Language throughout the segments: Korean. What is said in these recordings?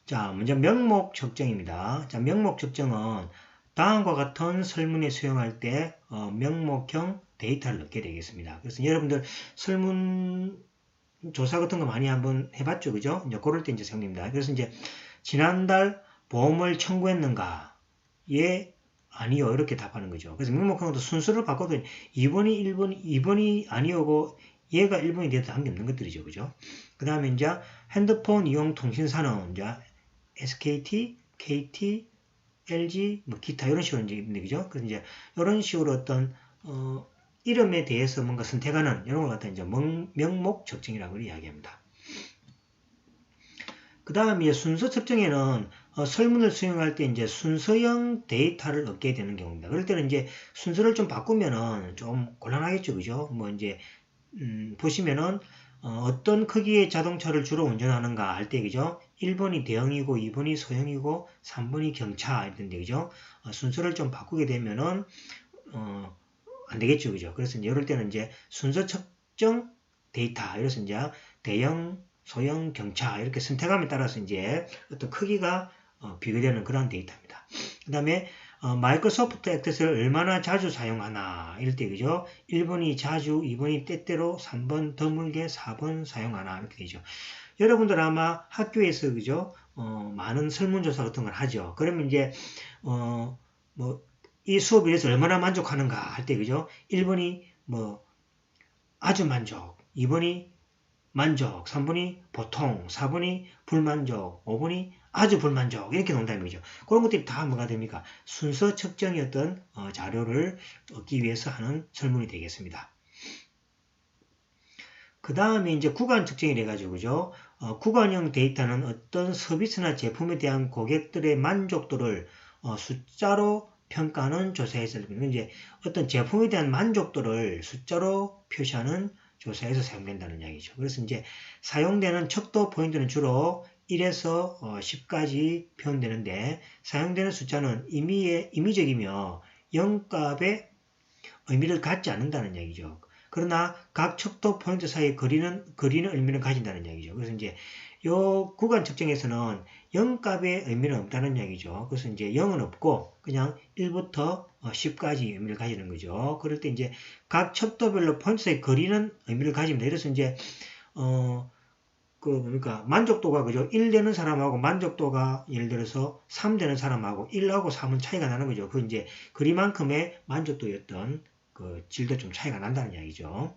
자, 먼저 명목 측정입니다. 자, 명목 측정은 다음과 같은 설문에 수용할 때 명목형 데이터를 넣게 되겠습니다. 그래서 여러분들 설문 조사 같은 거 많이 한번 해봤죠, 그죠? 이제 그럴 때 이제 생깁니다. 그래서 이제 지난달 보험을 청구했는가? 예, 아니요. 이렇게 답하는 거죠. 그래서 명목형도 순서를 바꿔도 2번이 1번, 2번이 아니오고 얘가 1번이 돼도 상관없는 것들이죠, 그죠? 그 다음에 이제 핸드폰 이용 통신사는 이제 SKT, KT, LG, 뭐 기타 이런 식으로 이제 있는데, 그죠? 그래서 이제 이런 식으로 어떤 이름에 대해서 뭔가 선택하는 이런 걸 갖다 이제 명목 측정이라고 이야기합니다. 그 다음에 순서 측정에는 설문을 수행할 때 이제 순서형 데이터를 얻게 되는 경우입니다. 그럴 때는 이제 순서를 좀 바꾸면은 좀 곤란하겠죠, 그죠? 뭐 이제 보시면은 어떤 크기의 자동차를 주로 운전하는가 할 때, 그죠? 1번이 대형이고 2번이 소형이고 3번이 경차 이런데, 그죠? 순서를 좀 바꾸게 되면은 안 되겠죠, 그죠? 그래서 이제 이럴 때는 이제 순서 측정 데이터, 이래서 이제 대형, 소형, 경차 이렇게 선택함에 따라서 이제 어떤 크기가 비교되는 그런 데이터입니다. 그 다음에 마이크로소프트 액세스를 얼마나 자주 사용하나 이럴 때, 그죠? 1번이 자주, 2번이 때때로, 3번 드물게, 4번 사용하나 이렇게 되죠. 여러분들 아마 학교에서, 그죠? 많은 설문조사 같은 걸 하죠. 그러면 이제 뭐 이 수업에 대해서 얼마나 만족하는가 할 때, 그죠? 1번이 뭐 아주 만족, 2번이 만족, 3번이 보통, 4번이 불만족, 5번이 아주 불만족 이렇게 농담이죠. 그런 것들이 다 뭐가 됩니까? 순서 측정이었던 자료를 얻기 위해서 하는 설문이 되겠습니다. 그 다음에 이제 구간 측정이 돼가지고, 그죠? 구간형 데이터는 어떤 서비스나 제품에 대한 고객들의 만족도를 숫자로 평가하는 조사에서, 이제 어떤 제품에 대한 만족도를 숫자로 표시하는 조사에서 사용된다는 이야기죠. 그래서 이제 사용되는 척도 포인트는 주로 1에서 10까지 표현되는데, 사용되는 숫자는 임의적이며 0값의 의미를 갖지 않는다는 얘기죠. 그러나 각 척도 포인트 사이의 거리는 의미를 가진다는 얘기죠. 그래서 이제 요 구간 측정에서는 0값의 의미는 없다는 얘기죠. 그래서 이제 0은 없고 그냥 1부터 10까지 의미를 가지는 거죠. 그럴 때 이제 각 척도별로 포인트 사이의 거리는 의미를 가집니다. 그래서 이제 만족도가, 그죠? 1 되는 사람하고 만족도가 예를 들어서 3 되는 사람하고 1하고 3은 차이가 나는 거죠. 그 이제 거리만큼의 만족도였던 그 질도 좀 차이가 난다는 이야기죠.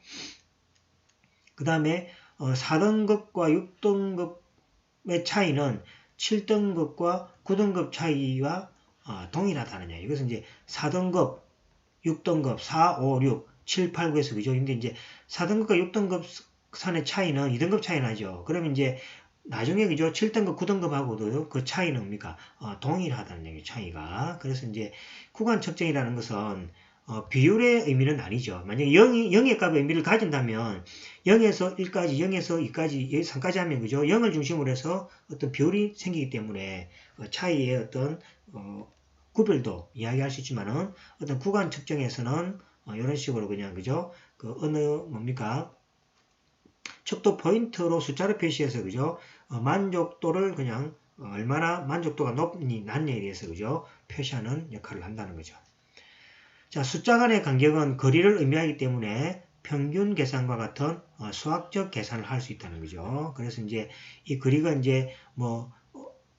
그 다음에 4등급과 6등급의 차이는 7등급과 9등급 차이와 동일하다는 이야기. 그래서 이제 4등급, 6등급, 4, 5, 6, 7, 8, 9에서, 그죠? 근데 이제 4등급과 6등급 산의 차이는 2등급 차이 나죠. 그러면 이제 나중에, 그죠? 7등급, 9등급하고도 그 차이는 뭡니까? 동일하다는 얘기, 차이가. 그래서 이제 구간 측정이라는 것은 비율의 의미는 아니죠. 만약에 0의 값의 의미를 가진다면 0에서 1까지, 0에서 2까지, 3까지 하면, 그죠? 0을 중심으로 해서 어떤 비율이 생기기 때문에 차이의 어떤 구별도 이야기할 수 있지만은 어떤 구간 측정에서는 이런 식으로 그냥, 그죠? 그 어느 뭡니까? 척도 포인트로 숫자를 표시해서, 그죠? 만족도를 그냥 얼마나 만족도가 높니 낮냐에 대해서, 그죠? 표시하는 역할을 한다는 거죠. 자, 숫자 간의 간격은 거리를 의미하기 때문에 평균 계산과 같은 수학적 계산을 할 수 있다는 거죠. 그래서 이제 이 거리가 이제 뭐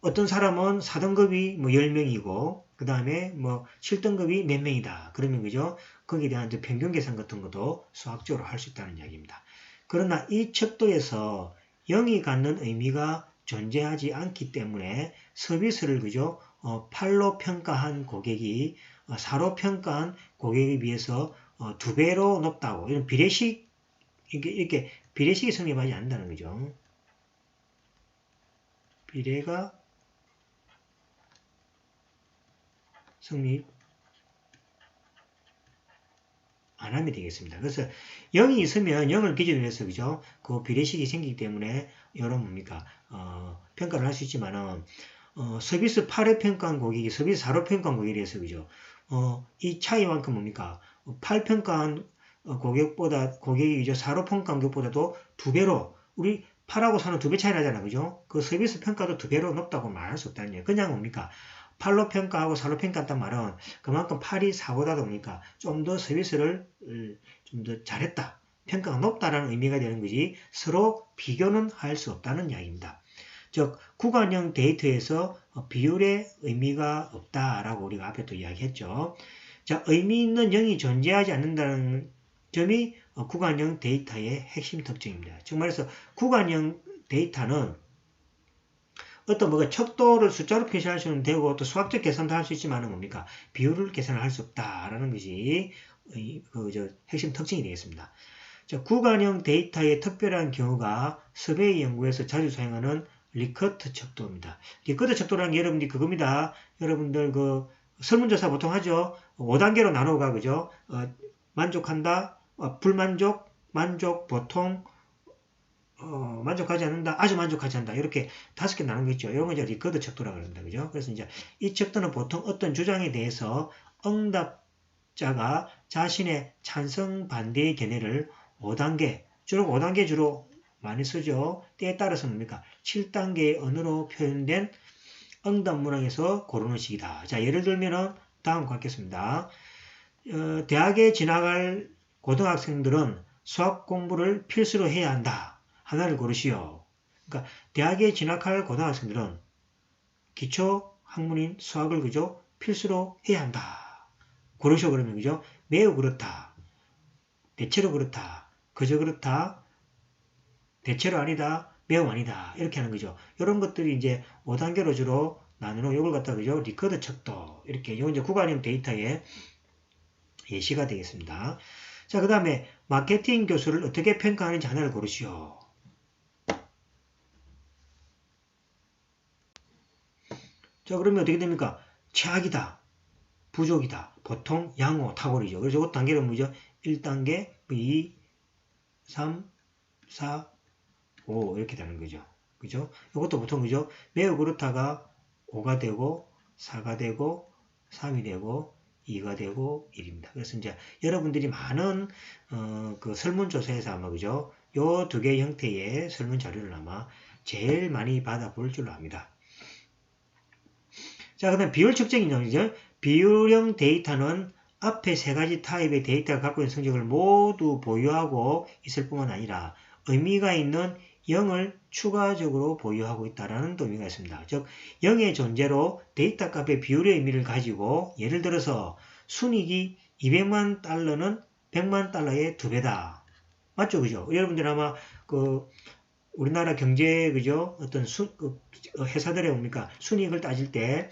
어떤 사람은 4등급이 뭐 10명이고 그 다음에 뭐 7등급이 몇 명이다. 그러면, 그죠? 거기에 대한 평균 계산 같은 것도 수학적으로 할 수 있다는 이야기입니다. 그러나 이 척도에서 0이 갖는 의미가 존재하지 않기 때문에 서비스를, 그죠? 8로 평가한 고객이 4로 평가한 고객에 비해서 2배로 높다고, 이런 비례식, 이렇게 비례식이 성립하지 않는다는 거죠. 비례가 성립 안 하면 되겠습니다. 그래서 0이 있으면 0을 기준으로 해서, 그죠? 그 비례식이 생기기 때문에 이런 뭡니까? 평가를 할 수 있지만은 서비스 8회 평가한 고객이 서비스 4로 평가한 고객에 대해서, 그죠? 이 차이만큼 뭡니까? 8 평가한 고객이 이제 4로 평가한 고객보다도 2배로, 우리 8하고 4는 2배 차이 나잖아. 그죠? 그 서비스 평가도 2배로 높다고 말할 수 없다는 얘기예요. 그냥 뭡니까? 8로 평가하고 4로 평가했단 말은 그만큼 8이 4보다 뭡니까? 좀 더 서비스를 좀 더 잘했다. 평가가 높다라는 의미가 되는 거지 서로 비교는 할 수 없다는 이야기입니다. 즉 구간형 데이터에서 비율의 의미가 없다라고 우리가 앞에 또 이야기했죠. 자, 의미 있는 0이 존재하지 않는다는 점이 구간형 데이터의 핵심 특징입니다. 즉 말해서 구간형 데이터는 어떤 뭐가 척도를 숫자로 표시할 수는 되고 또 수학적 계산도 할 수 있지만은 뭡니까? 비율을 계산을 할 수 없다라는 것이 핵심 특징이 되겠습니다. 자, 구간형 데이터의 특별한 경우가 서베이 연구에서 자주 사용하는 리커트 척도입니다. 리커트 척도라는 게 여러분들이 그겁니다. 여러분들 그 설문조사 보통 하죠. 5단계로 나누어가 그죠? 만족한다, 불만족, 만족, 보통, 만족하지 않는다, 아주 만족하지 않는다. 이렇게 5개 나눈 거 있죠. 이런 거 이제 리커트 척도라고 합니다. 그죠? 그래서 이제 이 척도는 보통 어떤 주장에 대해서 응답자가 자신의 찬성 반대의 견해를 5단계, 주로 5단계 주로 많이 쓰죠. 때에 따라서 뭡니까? 7단계의 언어로 표현된 응답 문항에서 고르는 식이다. 자, 예를 들면은 다음과 같겠습니다. 대학에 진학할 고등학생들은 수학 공부를 필수로 해야 한다. 하나를 고르시오. 그러니까 대학에 진학할 고등학생들은 기초 학문인 수학을 그죠? 필수로 해야 한다. 고르시오 그러면 그죠? 매우 그렇다. 대체로 그렇다. 그저 그렇다. 대체로 아니다. 매우 아니다. 이렇게 하는 거죠. 이런 것들이 이제 5단계로 주로 나누는 요걸 갖다 그죠? 리커트 척도. 이렇게 요 이제 구간형 데이터의 예시가 되겠습니다. 자, 그 다음에 마케팅 교수를 어떻게 평가하는지 하나를 고르시오. 자, 그러면 어떻게 됩니까? 최악이다. 부족이다. 보통, 양호, 탁월이죠. 그래서 이 단계는 뭐죠? 1단계, 2, 3, 4, 5 이렇게 되는 거죠. 그죠? 이것도 보통 그죠? 매우 그렇다가 5가 되고 4가 되고 3이 되고 2가 되고 1입니다. 그래서 이제 여러분들이 많은 그 설문조사에서 아마 그죠? 요 두 개의 형태의 설문 자료를 아마 제일 많이 받아볼 줄로 압니다. 자, 그 다음 비율 측정이죠. 비율형 데이터는 앞에 세 가지 타입의 데이터가 갖고 있는 성적을 모두 보유하고 있을 뿐만 아니라 의미가 있는 0을 추가적으로 보유하고 있다는 의미가 있습니다. 즉 0의 존재로 데이터 값의 비율의 의미를 가지고 예를 들어서 순이익이 200만 달러는 100만 달러의 2배다. 맞죠? 그죠? 여러분들 아마 그 우리나라 경제 그죠? 어떤 회사들의 뭡니까? 순이익을 따질 때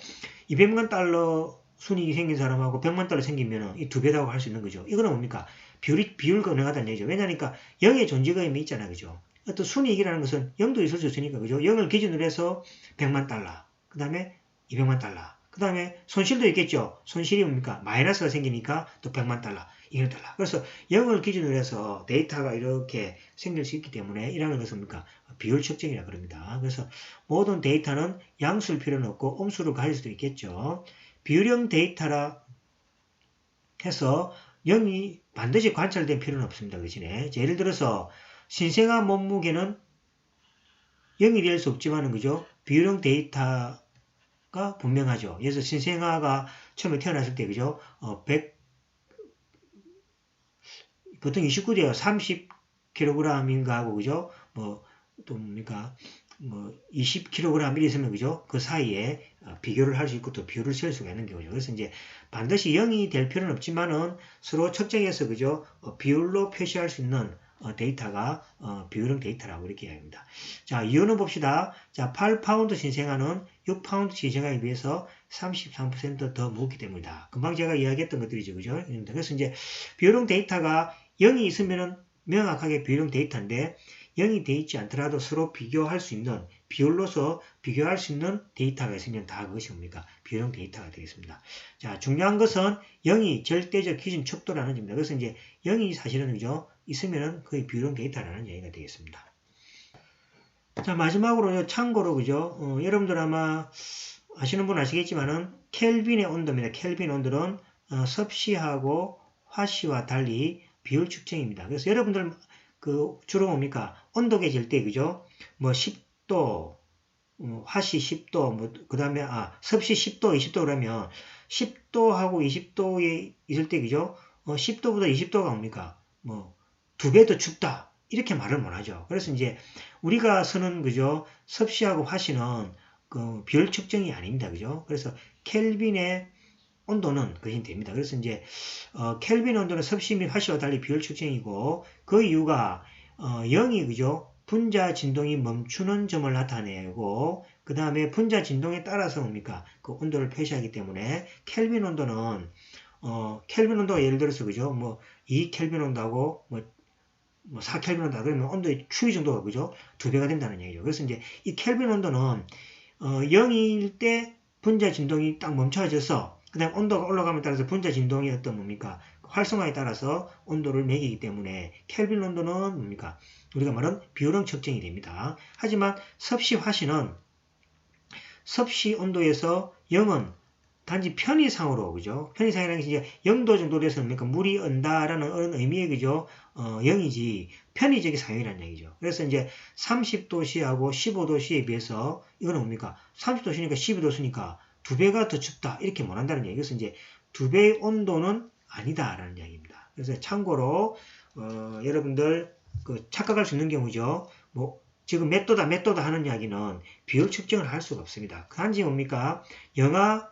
200만 달러 순이익이 생긴 사람하고 100만 달러 생기면 이 2배라고 할 수 있는 거죠. 이거는 뭡니까? 비율 가능하다는 얘기죠. 왜냐니까 0의 존재가 의미 있잖아요. 그죠? 어떤 순이익이라는 것은 0도 있을 수 있으니까, 그죠? 0을 기준으로 해서 100만 달러, 그 다음에 200만 달러, 그 다음에 손실도 있겠죠? 손실이 뭡니까? 마이너스가 생기니까 또 100만 달러, 200만 달러. 그래서 0을 기준으로 해서 데이터가 이렇게 생길 수 있기 때문에 이라는 것은 뭡니까? 비율 측정이라 그럽니다. 그래서 모든 데이터는 양수일 필요는 없고 음수를 가질 수도 있겠죠. 비율형 데이터라 해서 0이 반드시 관찰될 필요는 없습니다. 그 대신에 예를 들어서 신생아 몸무게는 0이 될 수 없지만은 그죠? 비율형 데이터가 분명하죠. 그래서 신생아가 처음에 태어났을 때 그죠? 보통 29대요. 30kg인가 하고 그죠? 또 뭡니까? 20kg 있으면 그죠? 그 사이에 비교를 할 수 있고 또 비율을 셀 수가 있는 경우죠. 그래서 이제 반드시 0이 될 필요는 없지만은 서로 측정해서 그죠? 비율로 표시할 수 있는 데이터가 비율형 데이터라고 이렇게 이야기합니다. 자, 이유는 봅시다. 자, 8파운드 신생아는 6파운드 신생아에 비해서 33% 더 무겁기 때문이다. 금방 제가 이야기했던 것들이죠. 그죠? 그래서 이제 비율형 데이터가 0이 있으면은 명확하게 비율형 데이터인데 0이 돼 있지 않더라도 서로 비교할 수 있는 비율로서 비교할 수 있는 데이터가 있으면 다 그것이 뭡니까? 비율형 데이터가 되겠습니다. 자, 중요한 것은 0이 절대적 기준 척도라는 점입니다. 그래서 이제 0이 사실은 그죠? 있으면은 거의 비율형 데이터라는 얘기가 되겠습니다. 자, 마지막으로 참고로 그죠? 여러분들 아마 아시는 분 아시겠지만은 켈빈의 온도입니다. 켈빈 온도는 섭씨하고 화씨와 달리 비율 측정입니다. 그래서 여러분들 주로 뭡니까? 온도계 잴 때, 그죠? 뭐 10도, 화씨 10도, 뭐, 그 다음에, 섭씨 10도, 20도 그러면 10도하고 20도에 있을 때, 그죠? 10도보다 20도가 뭡니까? 뭐, 2배 더 춥다. 이렇게 말을 못 하죠. 그래서 이제 우리가 쓰는, 그죠? 섭씨하고 화씨는 그 비율 측정이 아닙니다. 그죠? 그래서 켈빈의 온도는 그것이 됩니다. 그래서 이제, 켈빈 온도는 섭씨 및 화씨와 달리 비율 측정이고, 그 이유가, 0이, 그죠? 분자 진동이 멈추는 점을 나타내고 그 다음에 분자 진동에 따라서 뭡니까? 그 온도를 표시하기 때문에 켈빈 온도는 켈빈 온도가 예를 들어서 그죠? 뭐 2켈빈 온도하고 뭐 4켈빈 온도다 그러면 온도의 추이 정도가 그죠? 2배가 된다는 얘기죠. 그래서 이제 이 켈빈 온도는 0일 때 분자 진동이 딱 멈춰져서 그 다음 온도가 올라감에 따라서 분자 진동의 어떤 뭡니까? 활성화에 따라서 온도를 매기기 때문에 켈빈 온도는 뭡니까? 우리가 말하는 비율형 측정이 됩니다. 하지만 섭씨 화씨는 섭씨 온도에서 0은 단지 편의상으로, 그죠? 편의상이라는 게 이제 0도 정도 돼서 뭡니까? 물이 언다라는 의미의, 그죠? 0이지, 편의적인 상황이라는 얘기죠. 그래서 이제 30도씨하고 15도씨에 비해서, 이거는 뭡니까? 30도씨니까 12도씨니까 2배가 더 춥다. 이렇게 못한다는 얘기. 그래서 이제 2배의 온도는 아니다라는 이야기입니다. 그래서 참고로, 여러분들, 착각할 수 있는 경우죠. 뭐, 지금 몇 도다 하는 이야기는 비율 측정을 할 수가 없습니다. 단지 뭡니까? 영하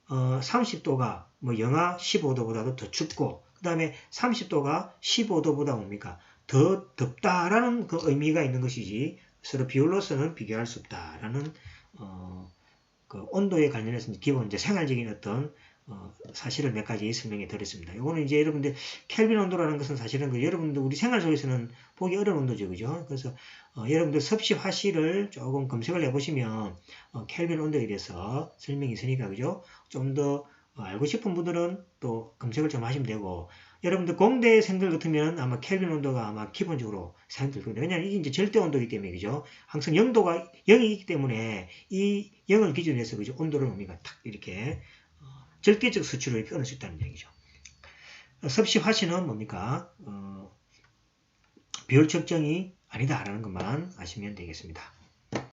30도가 뭐 영하 15도보다도 더 춥고 그 다음에 30도가 15도보다 뭡니까? 더 덥다라는 그 의미가 있는 것이지 서로 비율로서는 비교할 수 없다라는 그 온도에 관련해서 기본 이제 생활적인 어떤 사실을 몇 가지 설명해 드렸습니다. 이거는 이제 여러분들 켈빈 온도라는 것은 사실은 그 여러분들 우리 생활 속에서는 보기 어려운 온도죠, 그죠? 그래서 여러분들 섭씨 화씨를 조금 검색을 해보시면 켈빈 온도에 대해서 설명이 있으니까 그죠? 좀 더 알고 싶은 분들은 또 검색을 좀 하시면 되고 여러분들 공대생들 같으면 아마 켈빈 온도가 아마 기본적으로 사용될 겁니다. 왜냐하면 이게 이제 절대 온도이기 때문에 그죠? 항상 0도가 0이 있기 때문에 이 0을 기준으로 해서 그죠? 온도를 우리가 탁 이렇게 절대적 수치를 끊을 수 있다는 얘기죠. 섭씨 화씨는 뭡니까? 비율 측정이 아니다라는 것만 아시면 되겠습니다.